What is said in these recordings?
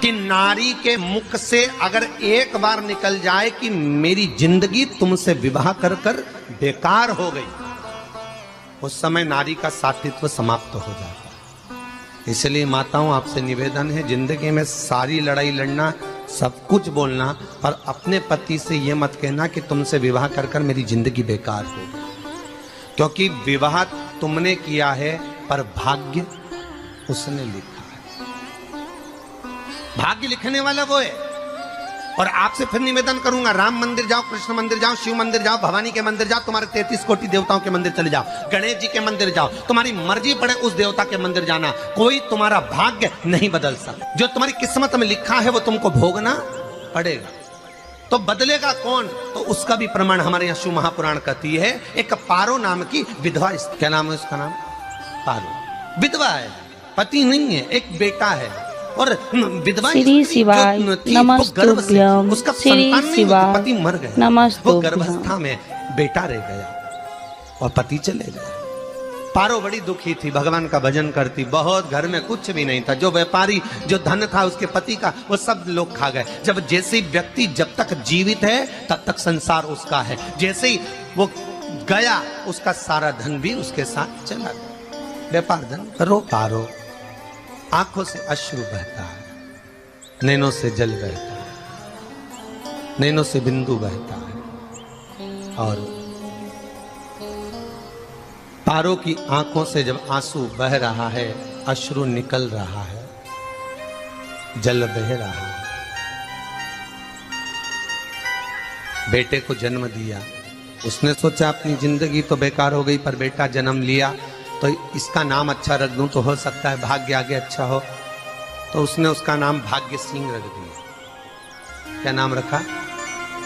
कि नारी के मुख से अगर एक बार निकल जाए कि मेरी जिंदगी तुमसे विवाह कर कर बेकार हो गई, उस समय नारी का साथित्व समाप्त हो जाता है। इसलिए माताओं, आपसे निवेदन है, जिंदगी में सारी लड़ाई लड़ना, सब कुछ बोलना, पर अपने पति से यह मत कहना कि तुमसे विवाह कर कर मेरी जिंदगी बेकार हो गई। क्योंकि विवाह तुमने किया है पर भाग्य उसने लिखा है। भाग्य लिखने वाला वो है। और आपसे फिर निवेदन करूंगा, राम मंदिर जाओ, कृष्ण मंदिर जाओ, शिव मंदिर जाओ, भवानी के मंदिर जाओ, तुम्हारे 33 कोटि देवताओं के मंदिर चले जाओ, गणेश जी के मंदिर जाओ, तुम्हारी मर्जी पड़े उस देवता के मंदिर जाना, कोई तुम्हारा भाग्य नहीं बदल सकता। जो तुम्हारी किस्मत में लिखा है वो तुमको भोगना पड़ेगा। तो बदलेगा कौन? तो उसका भी प्रमाण हमारे यहाँ शिव महापुराण कहती है। एक पारो नाम की विधवा, क्या नाम है उसका? नाम पारो। विधवा है, पति नहीं है, एक बेटा है। और विधवा श्री शिवाय नमस्तुभ्यं, उसका श्री शिवाय पति मर गया, वो गर्भावस्था में बेटा रह गया और पति चले गए। पारो बड़ी दुखी थी, भगवान का भजन करती बहुत, घर में कुछ भी नहीं था। जो व्यापारी, जो धन था उसके पति का, वो सब लोग खा गए। जब जैसे व्यक्ति जब तक जीवित है तब तक संसार उसका है, जैसे ही वो गया उसका सारा धन भी उसके साथ चला गया। व्यापार धन रो पारो, आंखों से अश्रु बहता है, नैनों से जल बहता है, नैनों से बिंदु बहता है। और पारो की आंखों से जब आंसू बह रहा है, अश्रु निकल रहा है, जल बह रहा है, बेटे को जन्म दिया, उसने सोचा अपनी जिंदगी तो बेकार हो गई, पर बेटा जन्म लिया तो इसका नाम अच्छा रख दूं तो हो सकता है भाग्य आगे अच्छा हो। तो उसने उसका नाम भाग्य सिंह रख दिया। क्या नाम रखा?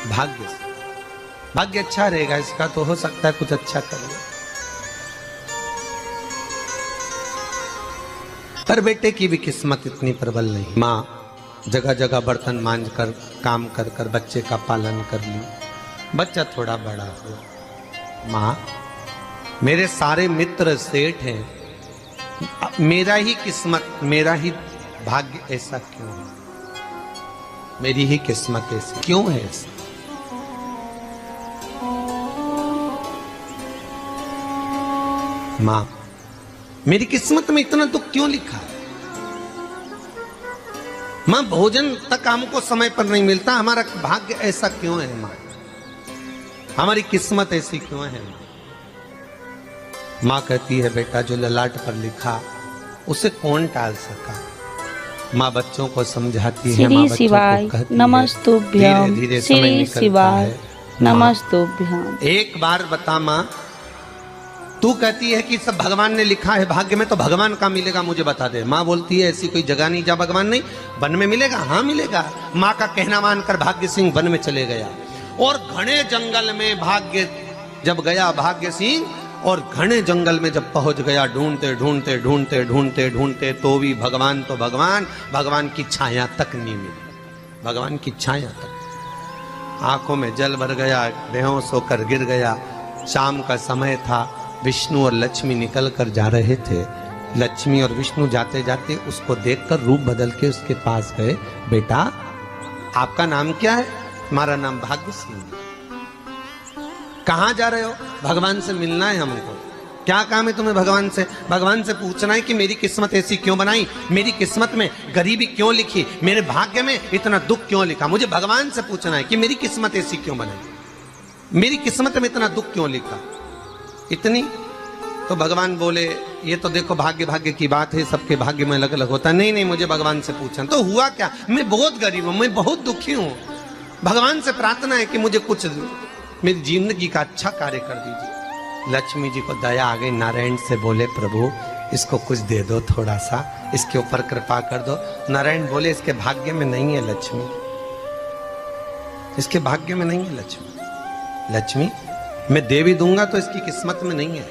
भाग्य सिंह। भाग्य अच्छा रहेगा इसका, तो हो सकता है कुछ अच्छा करेगा। पर बेटे की भी किस्मत इतनी प्रबल नहीं। माँ जगह जगह बर्तन मांझ कर, काम कर कर बच्चे का पालन कर ली, बच्चा थोड़ा बड़ा हुआ। माँ, मेरे सारे मित्र सेठ हैं, मेरा ही किस्मत, मेरा ही भाग्य ऐसा क्यों है? मेरी ही किस्मत ऐसी क्यों है? ऐसा मां, मेरी किस्मत में इतना दुख क्यों लिखा है? मां, भोजन तक हमको समय पर नहीं मिलता, हमारा भाग्य ऐसा क्यों है? मां, हमारी किस्मत ऐसी क्यों है? माँ कहती है, बेटा जो ललाट पर लिखा उसे कौन टाल सका। माँ बच्चों को समझाती है, माँ बच्चों को कहती है, नमस्तुभ्यं, धीरे समय निकलता है। नमस्तुभ्यं। एक बार बता माँ, तू कहती है कि सब भगवान ने लिखा है भाग्य में, तो भगवान का मिलेगा मुझे बता दे। माँ बोलती है, ऐसी कोई जगह नहीं जहाँ भगवान नहीं। वन में मिलेगा? हाँ मिलेगा। माँ का कहना मानकर भाग्य सिंह वन में चले गया और घने जंगल में भाग्य जब गया, भाग्य सिंह, और घने जंगल में जब पहुंच गया, ढूंढते ढूंढते ढूंढते ढूंढते ढूंढते तो भी भगवान, तो भगवान की छाया तक नहीं मिली। भगवान की छाया तक। आंखों में जल भर गया, बेहोश होकर गिर गया। शाम का समय था, विष्णु और लक्ष्मी निकल कर जा रहे थे। लक्ष्मी और विष्णु जाते जाते उसको देखकर रूप बदल के उसके पास गए। बेटा, आपका नाम क्या है? हमारा नाम भाग्य सिंह। कहाँ जा रहे हो? भगवान से मिलना है हमको। क्या काम है तुम्हें भगवान से? भगवान से पूछना है कि मेरी किस्मत ऐसी क्यों बनाई, मेरी किस्मत में गरीबी क्यों लिखी, मेरे भाग्य में इतना दुख क्यों लिखा। मुझे भगवान से पूछना है कि मेरी किस्मत ऐसी क्यों बनाई, मेरी किस्मत में इतना दुख क्यों लिखा, इतनी। तो भगवान बोले, ये तो देखो भाग्य भाग्य की बात है, सबके भाग्य में अलग अलग होता है। नहीं नहीं, मुझे भगवान से पूछना। तो हुआ क्या? मैं बहुत गरीब हूं, मैं बहुत दुखी हूं, भगवान से प्रार्थना है कि मुझे कुछ मेरी जिंदगी का अच्छा कार्य कर दीजिए। लक्ष्मी जी को दया आ गई, नारायण से बोले, प्रभु इसको कुछ दे दो, थोड़ा सा इसके ऊपर कृपा कर दो। नारायण बोले, इसके भाग्य में नहीं है लक्ष्मी, इसके भाग्य में नहीं है लक्ष्मी। लक्ष्मी मैं दे भी दूंगा तो इसकी किस्मत में नहीं है।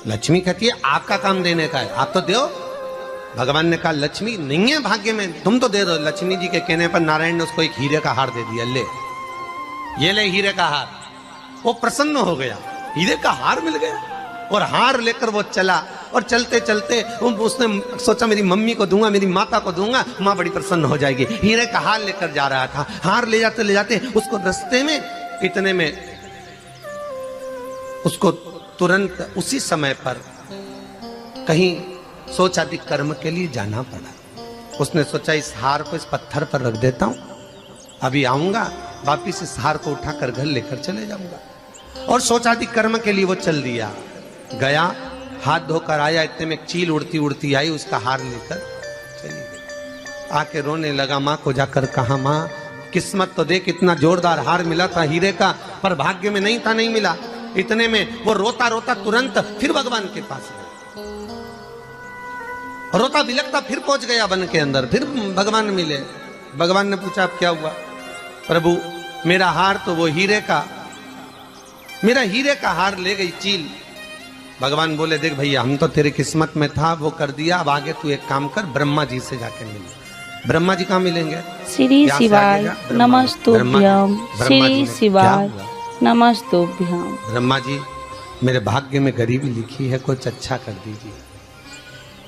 लक्ष्मी कहती है, आपका काम देने का है, आप तो दो। भगवान ने कहा, लक्ष्मी नहीं है भाग्य में, तुम तो दे दो। लक्ष्मी जी के कहने पर नारायण ने उसको एक हीरे का हार दे दिया। ले, ये ले हीरे का हार। वो प्रसन्न हो गया, हीरे का हार मिल गया। और हार लेकर वो चला और चलते चलते उसने सोचा मेरी मम्मी को दूंगा, मेरी माता को दूंगा, माँ बड़ी प्रसन्न हो जाएगी। हीरे का हार लेकर जा रहा था। हार ले जाते उसको रास्ते में इतने में उसको तुरंत उसी समय पर कहीं सोचादि कर्म के लिए जाना पड़ा। उसने सोचा इस हार को इस पत्थर पर रख देता हूं, अभी आऊंगा वापिस इस हार को उठाकर घर लेकर चले जाऊंगा। और सोचादि कर्म के लिए वो चल दिया। गया, हाथ धोकर आया, इतने में एक चील उड़ती उड़ती आई, उसका हार लेकर चली गई। आके रोने लगा, माँ को जाकर कहा, माँ किस्मत तो देख, इतना जोरदार हार मिला था हीरे का, पर भाग्य में नहीं था, नहीं मिला। इतने में वो रोता रोता तुरंत फिर भगवान के पास गया, रोता बिलखता फिर पहुंच गया वन के अंदर। फिर भगवान मिले। भगवान ने पूछा अब क्या हुआ? प्रभु मेरा हार तो वो हीरे का, मेरा हीरे का हार ले गई चील। भगवान बोले देख भैया, हम तो तेरे किस्मत में था, वो कर दिया, अब आगे तू एक काम कर, ब्रह्मा जी से जाके मिल। ब्रह्मा जी कहाँ मिलेंगे? श्री शिवाय नमस्तुभ्यं। श्री शिवाय नमस्तुभ्यं। ब्रह्मा जी मेरे भाग्य में गरीबी लिखी है, कुछ अच्छा कर दीजिए।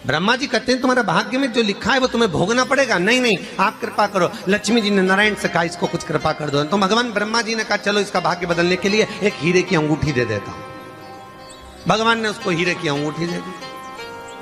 ब्रह्मा जी कहते हैं तुम्हारा भाग्य में जो लिखा है वो तुम्हें भोगना पड़ेगा। नहीं नहीं, आप कृपा करो। लक्ष्मी जी ने नारायण से कहा इसको कुछ कृपा कर दो। तो भगवान ब्रह्मा जी ने कहा चलो इसका भाग्य बदलने के लिए एक हीरे की अंगूठी दे देता हूं। भगवान ने उसको हीरे की अंगूठी दे दी।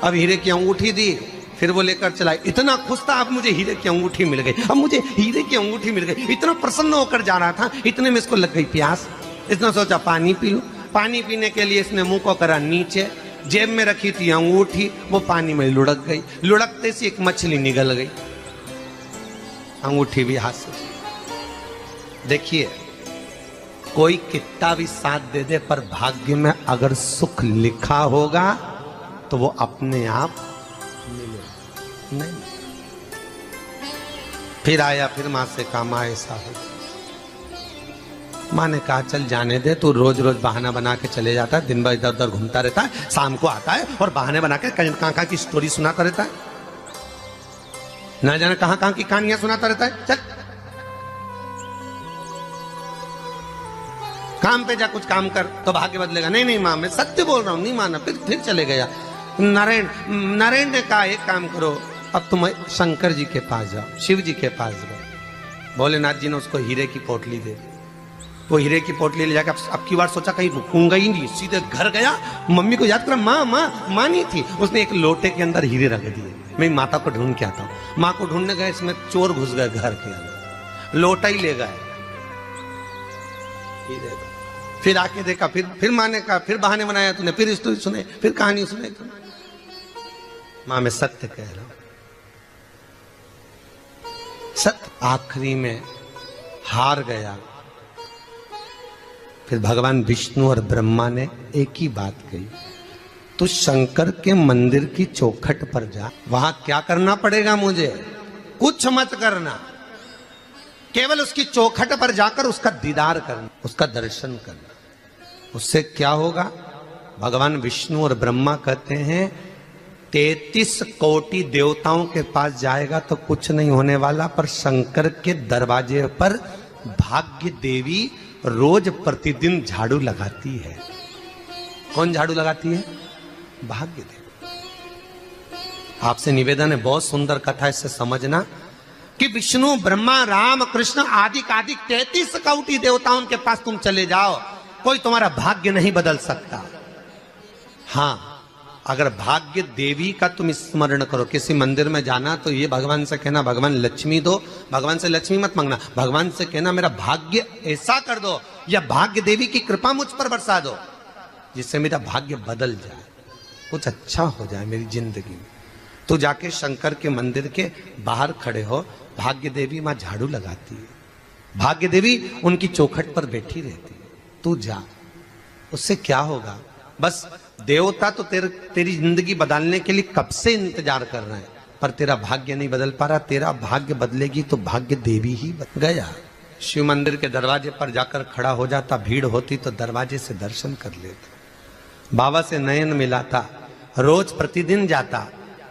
अब हीरे की अंगूठी दी, फिर वो लेकर चला। इतना खुश था, अब मुझे हीरे की अंगूठी मिल गई, अब मुझे हीरे की अंगूठी मिल गई। इतना प्रसन्न होकर जा रहा था, इतने में इसको लग गई प्यास। इसने सोचा पानी पी लूं। पानी पीने के लिए इसने मुंह को करा नीचे, जेब में रखी थी अंगूठी, वो पानी में लुढ़क गई। लुढ़कते से एक मछली निगल गई, अंगूठी भी हाथ से। देखिए, कोई कितना भी साथ दे दे, पर भाग्य में अगर सुख लिखा होगा तो वो अपने आप मिलेगा। नहीं, फिर आया, फिर मां से कहा मां ऐसा हो। माँ ने कहा चल जाने दे, तू रोज रोज बहाना बना के चले जाता है, दिन भर इधर उधर घूमता रहता है, शाम को आता है और बहाने बना के कहाँ की स्टोरी सुनाता रहता है, ना जाने कहाँ की कहानियां सुनाता रहता है। चल काम पे जा, कुछ काम कर तो भाग्य बदलेगा। नहीं नहीं माँ, मैं सत्य बोल रहा हूँ, नहीं माना। फिर चले गया। नारायण ने कहा एक काम करो, अब तुम शंकर जी के पास जाओ, शिव जी के पास जाओ। भोलेनाथ जी ने उसको हीरे की पोटली दे दी। वो हीरे की पोटली ले जाकर अब की बार सोचा कहीं रुकूंगा ही नहीं, सीधे घर गया। मम्मी को याद करा, माँ नहीं थी। उसने एक लोटे के अंदर हीरे रख दिए। मैं माता को ढूंढ के आता हूँ। माँ को ढूंढने गए, इसमें चोर घुस गए घर के अंदर, लोटा ही ले गए। फिर आके देखा, फिर माँ ने कहा, फिर बहाने बनाया तूने, फिर स्टोरी सुने, फिर कहानी सुने। माँ मैं सत्य कह रहा हूं, सत्य। आखिरी में हार गया। फिर भगवान विष्णु और ब्रह्मा ने एक ही बात कही, तू शंकर के मंदिर की चौखट पर जा। वहां क्या करना पड़ेगा मुझे? कुछ मत करना, केवल उसकी चौखट पर जाकर उसका दीदार करना, उसका दर्शन करना। उससे क्या होगा? भगवान विष्णु और ब्रह्मा कहते हैं 33 कोटि देवताओं के पास जाएगा तो कुछ नहीं होने वाला, पर शंकर के दरवाजे पर भाग्य देवी रोज प्रतिदिन झाड़ू लगाती है। कौन झाड़ू लगाती है? भाग्य देवी। आपसे निवेदन है, बहुत सुंदर कथा, इससे समझना कि विष्णु ब्रह्मा राम कृष्ण आदि 33 कोटि देवताओं के पास तुम चले जाओ, कोई तुम्हारा भाग्य नहीं बदल सकता। हाँ, अगर भाग्य देवी का तुम स्मरण करो, किसी मंदिर में जाना तो ये भगवान से कहना भगवान लक्ष्मी दो। भगवान से लक्ष्मी मत मांगना, भगवान से कहना मेरा भाग्य ऐसा कर दो, या भाग्य देवी की कृपा मुझ पर बरसा दो जिससे मेरा भाग्य बदल जाए, कुछ अच्छा हो जाए मेरी जिंदगी में। तो जाके शंकर के मंदिर के बाहर खड़े हो, भाग्य देवी मां झाड़ू लगाती है, भाग्य देवी उनकी चौखट पर बैठी रहती है। तू जा, उससे क्या होगा? बस देवता तो तेरी जिंदगी बदलने के लिए कब से इंतजार कर रहे हैं, पर तेरा भाग्य नहीं बदल पा रहा। तेरा भाग्य बदलेगी तो भाग्य देवी ही बदल गया। शिव मंदिर के दरवाजे पर जाकर खड़ा हो जाता, भीड़ होती तो दरवाजे से दर्शन कर लेता, बाबा से नयन मिलाता, रोज प्रतिदिन जाता।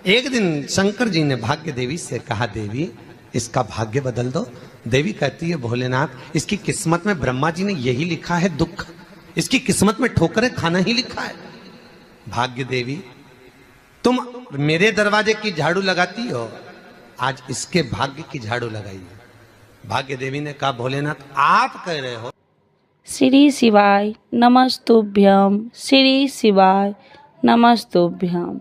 एक दिन शंकर जी ने भाग्य देवी से कहा, देवी इसका भाग्य बदल दो। देवी कहती है, भोलेनाथ इसकी किस्मत में ब्रह्मा जी ने यही लिखा है दुख, इसकी किस्मत में ठोकरें खाना ही लिखा है। भाग्य देवी तुम मेरे दरवाजे की झाड़ू लगाती हो, आज इसके भाग्य की झाड़ू लगाइए। भाग्य देवी ने कहा भोलेनाथ आप कह रहे हो। श्री शिवाय नमस्तुभ्यम, श्री शिवाय नमस्तुभ्यम।